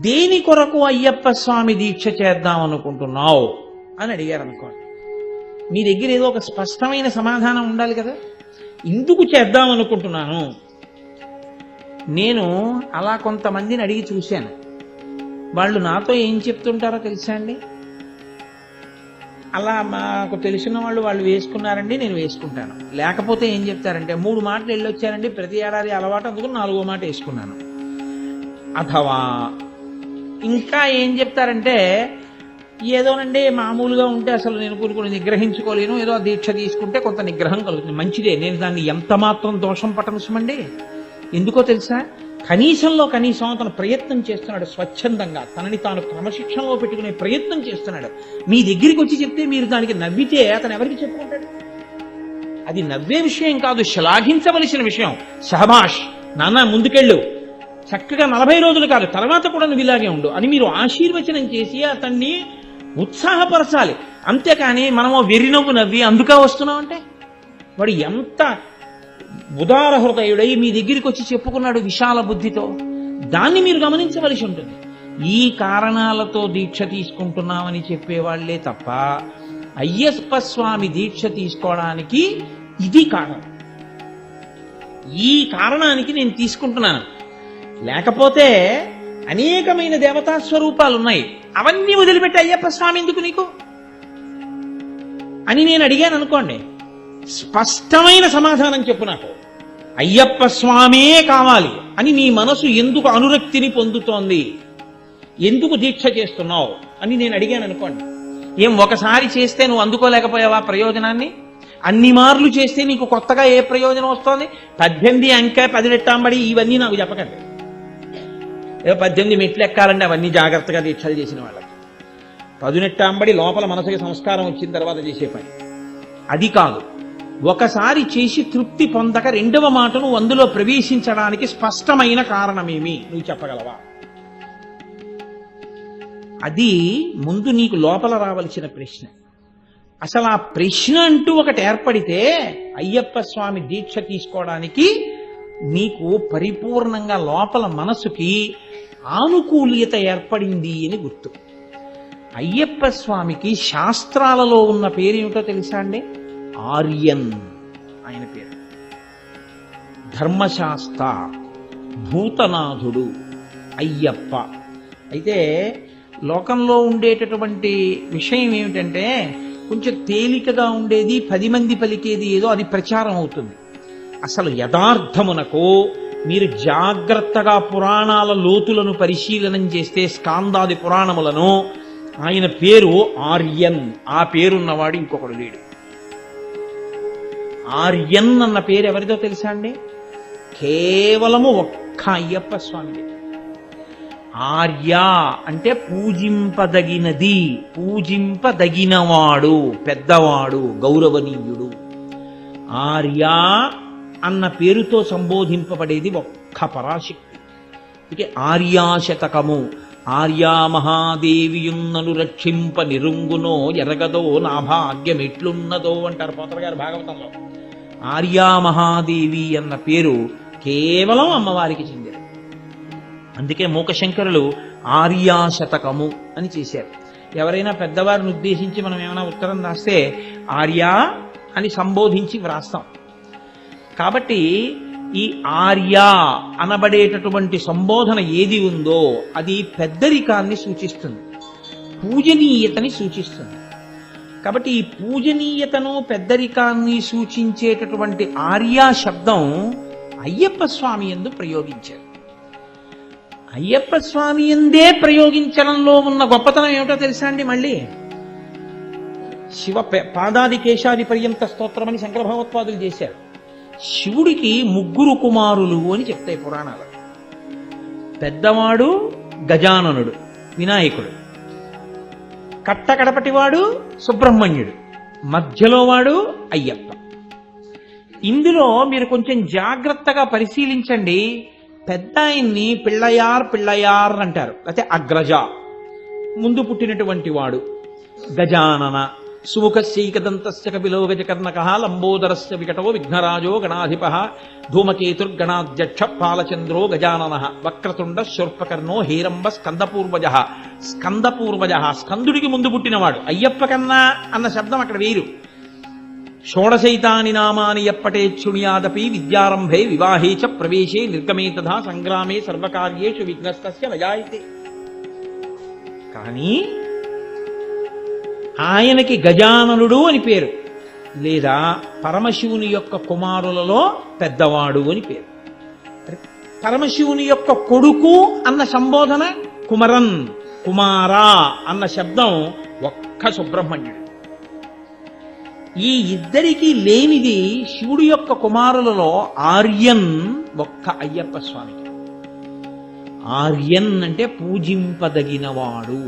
దేని కొరకు అయ్యప్ప స్వామి దీక్ష చేద్దాం అనుకుంటున్నావు అని అడిగారు అనుకోండి. మీ దగ్గర ఏదో ఒక స్పష్టమైన సమాధానం ఉండాలి కదా. ఎందుకు చేద్దాం అనుకుంటున్నాను నేను అలా కొంతమందిని అడిగి చూశాను. వాళ్ళు నాతో ఏం చెప్తుంటారో తెలుసా అండి? అలా మాకు తెలిసిన వాళ్ళు వేసుకున్నారండి, నేను వేసుకుంటాను. లేకపోతే ఏం చెప్తారంటే 3 మాటలు వెళ్ళొచ్చారండి, ప్రతి ఏడాది అలవాటు, అందుకు 4వ మాట వేసుకున్నాను. అథవా ఇంకా ఏం చెప్తారంటే ఏదోనండి మామూలుగా ఉంటే అసలు నేను కొన్ని నిగ్రహించుకోలేను, ఏదో దీక్ష తీసుకుంటే కొంత నిగ్రహం కలుగుతుంది, మంచిదే, నేను దాన్ని ఎంత మాత్రం దోషం పట్టనుసమండి. ఎందుకో తెలుసా? కనీసంలో కనీసం అతను ప్రయత్నం చేస్తున్నాడు, స్వచ్ఛందంగా తనని తాను క్రమశిక్షణలో పెట్టుకునే ప్రయత్నం చేస్తున్నాడు. మీ దగ్గరికి వచ్చి చెప్తే మీరు దానికి నవ్వితే అతను ఎవరికి చెప్పుకుంటాడు? అది నవ్వే విషయం కాదు, శ్లాఘించవలసిన విషయం. షహబాష్ నాన్న, ముందుకెళ్ళు, చక్కగా 40 రోజులు కాదు, తర్వాత కూడా నువ్వు ఇలాగే ఉండు అని మీరు ఆశీర్వచనం చేసి అతన్ని ఉత్సాహపరచాలి. అంతేకాని మనము వెర్రినవ్వు నవ్వి అందుకా వస్తున్నాం అంటే వాడు ఎంత ఉదార హృదయుడై మీ దగ్గరికి వచ్చి చెప్పుకున్నాడు విశాల బుద్ధితో, దాన్ని మీరు గమనించవలసి ఉంటుంది. ఈ కారణాలతో దీక్ష తీసుకుంటున్నామని చెప్పేవాళ్లే తప్ప అయ్యప్ప స్వామి దీక్ష తీసుకోవడానికి ఇది కారణం, ఈ కారణానికి నేను తీసుకుంటున్నాను. లేకపోతే అనేకమైన దేవతా స్వరూపాలు ఉన్నాయి, అవన్నీ వదిలిపెట్టి అయ్యప్ప స్వామి ఎందుకు నీకు అని నేను అడిగాను అనుకోండి. స్పష్టమైన సమాధానం చెప్పు నాకు. అయ్యప్ప స్వామే కావాలి అని నీ మనసు ఎందుకు అనురక్తిని పొందుతోంది, ఎందుకు దీక్ష చేస్తున్నావు అని నేను అడిగాను అనుకోండి. ఏం ఒకసారి చేస్తే నువ్వు అందుకోలేకపోయావా ప్రయోజనాన్ని? అన్ని మార్లు చేస్తే నీకు కొత్తగా ఏ ప్రయోజనం వస్తోంది? 18 అంకె 10 రెట్టాంబడి ఇవన్నీ నాకు చెప్పకండి. ఏదో 18 మెట్లు ఎక్కాలంటే అవన్నీ జాగ్రత్తగా దీక్షలు చేసిన వాళ్ళకి 10 నెట్టాంబడి లోపల మనసుకి సంస్కారం వచ్చిన తర్వాత చేసే పని అది కాదు. ఒకసారి చేసి తృప్తి పొందక 2వ మాట నువ్వు అందులో ప్రవేశించడానికి స్పష్టమైన కారణమేమి నువ్వు చెప్పగలవా? అది ముందు నీకు లోపల రావలసిన ప్రశ్న. అసలు ఆ ప్రశ్న అంటూ ఒకటి ఏర్పడితే అయ్యప్ప స్వామి దీక్ష తీసుకోవడానికి నీకు పరిపూర్ణంగా లోపల మనసుకి ఆనుకూల్యత ఏర్పడింది అని గుర్తు. అయ్యప్ప స్వామికి శాస్త్రాలలో ఉన్న పేరు ఏమిటో తెలుసా అండి? ఆర్యన్ ఆయన పేరు. ధర్మశాస్త్ర, భూతనాథుడు అయ్యప్ప. అయితే లోకంలో ఉండేటటువంటి విషయం ఏమిటంటే కొంచెం తేలికగా ఉండేది 10 మంది పలికేది ఏదో అది ప్రచారం అవుతుంది. అసలు యథార్థమునకు మీరు జాగ్రత్తగా పురాణాల లోతులను పరిశీలనం చేస్తే స్కాందాది పురాణములను, ఆయన పేరు ఆర్యన్. ఆ పేరున్నవాడు ఇంకొకడు లేడు. ఆర్యన్ అన్న పేరు ఎవరిదో తెలుసా అండి? కేవలము ఒక్క అయ్యప్ప స్వామి. ఆర్య అంటే పూజింపదగినది, పూజింపదగినవాడు, పెద్దవాడు, గౌరవనీయుడు. ఆర్య అన్న పేరుతో సంబోధింపబడేది ఒక్క పరాశక్తి. ఇక ఆర్యాశతకము, ఆర్యా మహాదేవియున్నను రక్షింప నిరుంగునో ఎరగదో నా భాగ్యం ఎట్లున్నదో అంటారు పోతర గారు భాగవతంలో. ఆర్యా మహాదేవి అన్న పేరు కేవలం అమ్మవారికి చెందినది. అందుకే మూకశంకరులు ఆర్యాశతకము అని చేశారు. ఎవరైనా పెద్దవారిని ఉద్దేశించి మనం ఏమైనా ఉత్తరం రాస్తే ఆర్య అని సంబోధించి వ్రాస్తాం. కాబట్టి ఈ ఆర్య అనబడేటటువంటి సంబోధన ఏది ఉందో అది పెద్దరికాన్ని సూచిస్తుంది, పూజనీయతని సూచిస్తుంది. కాబట్టి ఈ పూజనీయతను పెద్దరికాన్ని సూచించేటటువంటి ఆర్య శబ్దం అయ్యప్ప స్వామి యందు ప్రయోగించారు. అయ్యప్ప స్వామి యందే ప్రయోగించడంలో ఉన్న గొప్పతనం ఏమిటో తెలుసా అండి? మళ్ళీ శివ పాదాది కేశాది పర్యంత స్తోత్రం అని శంకర భగవత్పాదులు చేశారు. శివుడికి 3 కుమారులు అని చెప్తాయి పురాణాలు. పెద్దవాడు గజాననుడు వినాయకుడు, కట్టకడపటివాడు సుబ్రహ్మణ్యుడు, మధ్యలో వాడు అయ్యప్ప. ఇందులో మీరు కొంచెం జాగ్రత్తగా పరిశీలించండి. పెద్ద ఆయన్ని పిళ్ళయార్ అంటారు, అయితే అగ్రజ ముందు పుట్టినటువంటి వాడు, గజానన సుముఖస్యైకదంతస్య కపిలో గజకర్ణకః లంబోదరస్య వికటో విఘ్నరాజో గణాధిపః ధూమకేతుర్గణాధ్యక్ష పాలచంద్రో గజాననః వక్రతుండ శూర్పకర్ణో హేరంబ స్కందపూర్వజః స్కందుడికి ముందు పుట్టినవాడు అయ్యప్ప కన్నా అన్న శబ్దం అక్కడ వేరు. షోడశైతాని నామాని ఎప్పటేచ్చుణ్యాదపి విద్యారంభే వివాహే చ ప్రవేశే నిర్గమే తథా సంగ్రామే సర్వకార్యేషు విఘ్నస్తస్య నజాయతే. కానీ ఆయనకి గజాననుడు అని పేరు, లేదా పరమశివుని యొక్క కుమారులలో పెద్దవాడు అని పేరు. పరమశివుని యొక్క కొడుకు అన్న సంబోధన కుమరన్, కుమారా అన్న శబ్దం ఒక్క సుబ్రహ్మణ్యుడు. ఈ ఇద్దరికీ లేనిది శివుడి యొక్క కుమారులలో ఆర్యన్ ఒక్క అయ్యప్ప స్వామికి. ఆర్యన్ అంటే పూజింపదగినవాడు.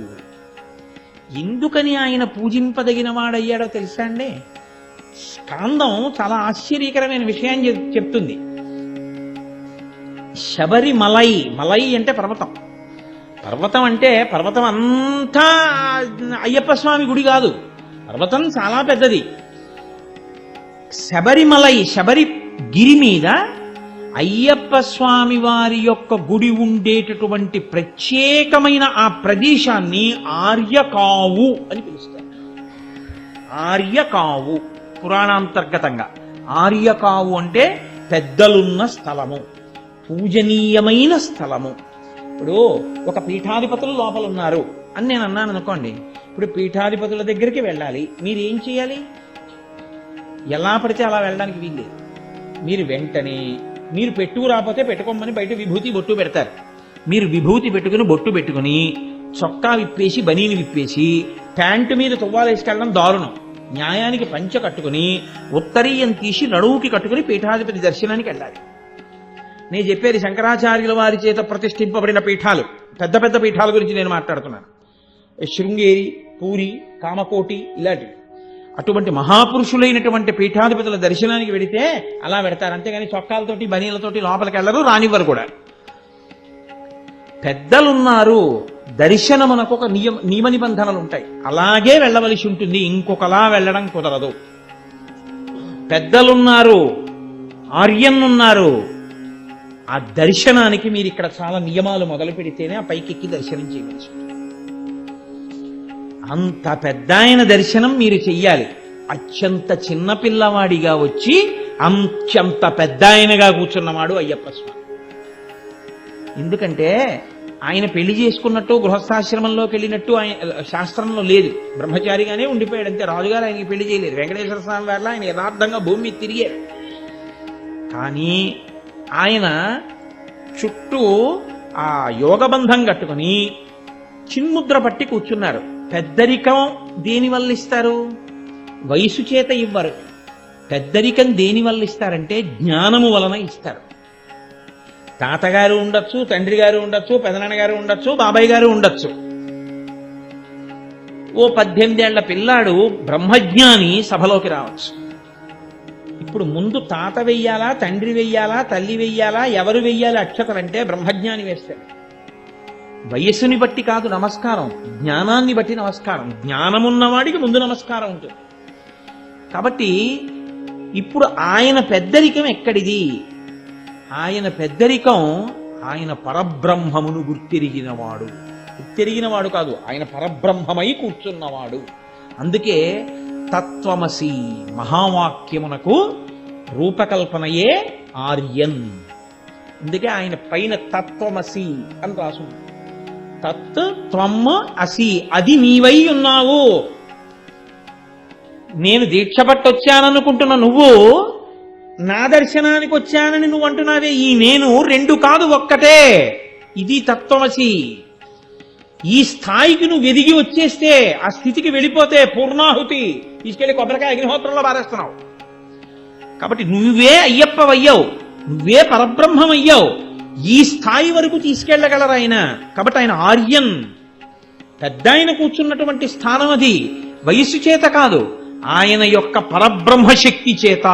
ఎందుకని ఆయన పూజింపదగినవాడయ్యాడో తెలుసా అండి? స్కాందం చాలా ఆశ్చర్యకరమైన విషయాన్ని చెప్తుంది. శబరిమలై, మలై అంటే పర్వతం. పర్వతం అంటే పర్వతం అంతా అయ్యప్ప స్వామి గుడి కాదు, పర్వతం చాలా పెద్దది. శబరిమలై, శబరి గిరి మీద అయ్యప్ప స్వామి వారి యొక్క గుడి ఉండేటటువంటి ప్రత్యేకమైన ఆ ప్రదేశాన్ని ఆర్యకావు అని పిలుస్తారు. ఆర్యకావు పురాణాంతర్గతంగా ఆర్యకావు అంటే పెద్దలున్న స్థలము, పూజనీయమైన స్థలము. ఇప్పుడు ఒక పీఠాధిపతులు లోపల ఉన్నారు అని నేను అన్నాను అనుకోండి, ఇప్పుడు పీఠాధిపతుల దగ్గరికి వెళ్ళాలి, మీరు ఏం చేయాలి? ఎలా పడితే అలా వెళ్ళడానికి వీల్లేదు. మీరు వెంటనే మీరు పెట్టుకు రాకపోతే పెట్టుకోమని బయట విభూతి బొట్టు పెడతారు. మీరు విభూతి పెట్టుకుని బొట్టు పెట్టుకుని చొక్కా విప్పేసి బనీని విప్పేసి ప్యాంటు మీద తువ్వాలేసుకెళ్ళడం దారుణం. న్యాయానికి పంచ కట్టుకుని ఉత్తరీయం తీసి నడువుకి కట్టుకుని పీఠాధిపతి దర్శనానికి వెళ్ళాలి. నేను చెప్పేది శంకరాచార్యుల వారి చేత ప్రతిష్ఠింపబడిన పీఠాలు, పెద్ద పెద్ద పీఠాల గురించి నేను మాట్లాడుతున్నాను. శృంగేరి, పూరి, కామకోటి ఇలాంటివి. అటువంటి మహాపురుషులైనటువంటి పీఠాధిపతుల దర్శనానికి వెడితే అలా పెడతారు, అంతేగాని చొక్కాలతోటి బనీలతోటి లోపలికి వెళ్ళరు, రానివ్వరు కూడా. పెద్దలున్నారు, దర్శనమునకు ఒక నియమ నిబంధనలు ఉంటాయి, అలాగే వెళ్ళవలసి ఉంటుంది, ఇంకొకలా వెళ్ళడం కుదరదు. పెద్దలున్నారు, ఆర్యన్నున్నారు, ఆ దర్శనానికి మీరు ఇక్కడ చాలా నియమాలు మొదలు పెడితేనే ఆ పైకెక్కి దర్శనం చేయవలసి ఉంటుంది. అంత పెద్ద ఆయన దర్శనం మీరు చెయ్యాలి. అత్యంత చిన్న పిల్లవాడిగా వచ్చి అంత్యంత పెద్ద ఆయనగా కూర్చున్నవాడు అయ్యప్ప స్వామి. ఎందుకంటే ఆయన పెళ్లి చేసుకున్నట్టు గృహస్థాశ్రమంలోకి వెళ్ళినట్టు ఆయన శాస్త్రంలో లేదు, బ్రహ్మచారిగానే ఉండిపోయాడు అంతే. రాజుగారు ఆయనకి పెళ్లి చేయలేదు. వెంకటేశ్వర స్వామి వారిలో ఆయన యథార్థంగా భూమి మీద తిరిగారు. కానీ ఆయన చుట్టూ ఆ యోగబంధం కట్టుకుని చిన్ముద్ర పట్టి కూర్చున్నారు. పెద్దరికం దేని వల్ల ఇస్తారు? వయసు చేత ఇవ్వరు. పెద్దరికం దేని వల్ల ఇస్తారంటే జ్ఞానము వలన ఇస్తారు. తాతగారు ఉండొచ్చు, తండ్రి గారు ఉండొచ్చు, పెదనాన్నగారు ఉండొచ్చు, బాబాయ్ గారు ఉండొచ్చు. ఓ 18 ఏళ్ల పిల్లాడు బ్రహ్మజ్ఞాని సభలోకి రావచ్చు. ఇప్పుడు ముందు తాత వెయ్యాలా, తండ్రి వెయ్యాలా, తల్లి వెయ్యాలా, ఎవరు వెయ్యాలి అక్షతలంటే బ్రహ్మజ్ఞాని వేస్తాడు. వయస్సుని బట్టి కాదు నమస్కారం, జ్ఞానాన్ని బట్టి నమస్కారం. జ్ఞానమున్నవాడికి ముందు నమస్కారం ఉంటుంది. కాబట్టి ఇప్పుడు ఆయన పెద్దరికం ఎక్కడిది? ఆయన పెద్దరికం ఆయన పరబ్రహ్మమును గుర్తిరిగినవాడు. గుర్తిరిగినవాడు కాదు, ఆయన పరబ్రహ్మమై కూర్చున్నవాడు. అందుకే తత్వమసి మహావాక్యమునకు రూపకల్పనయే ఆర్యన్. అందుకే ఆయన పైన తత్వమసి అని రాసుంది. తత్ త్వం అసి, అది నీవై ఉన్నావు. నేను దీక్ష పట్టొచ్చాననుకుంటున్న నువ్వు నా దర్శనానికి వచ్చానని నువ్వు అంటున్నావే, ఈ నేను రెండు కాదు ఒక్కటే. ఇది తత్వమసి. ఈ స్థాయికి నువ్వు ఎదిగి వచ్చేస్తే, ఆ స్థితికి వెళ్ళిపోతే పూర్ణాహుతి తీసుకెళ్లి కొబ్బరికాయ అగ్నిహోత్రంలో పారేస్తున్నావు. కాబట్టి నువ్వే అయ్యప్పవయ్యావు, నువ్వే పరబ్రహ్మమయ్యావు. ఈ స్థాయి వరకు తీసుకెళ్లగలరు ఆయన. కాబట్టి ఆయన ఆర్యన్, పెద్ద ఆయన కూర్చున్నటువంటి స్థానం అది. వయస్సు చేత కాదు, ఆయన యొక్క పరబ్రహ్మశక్తి చేత.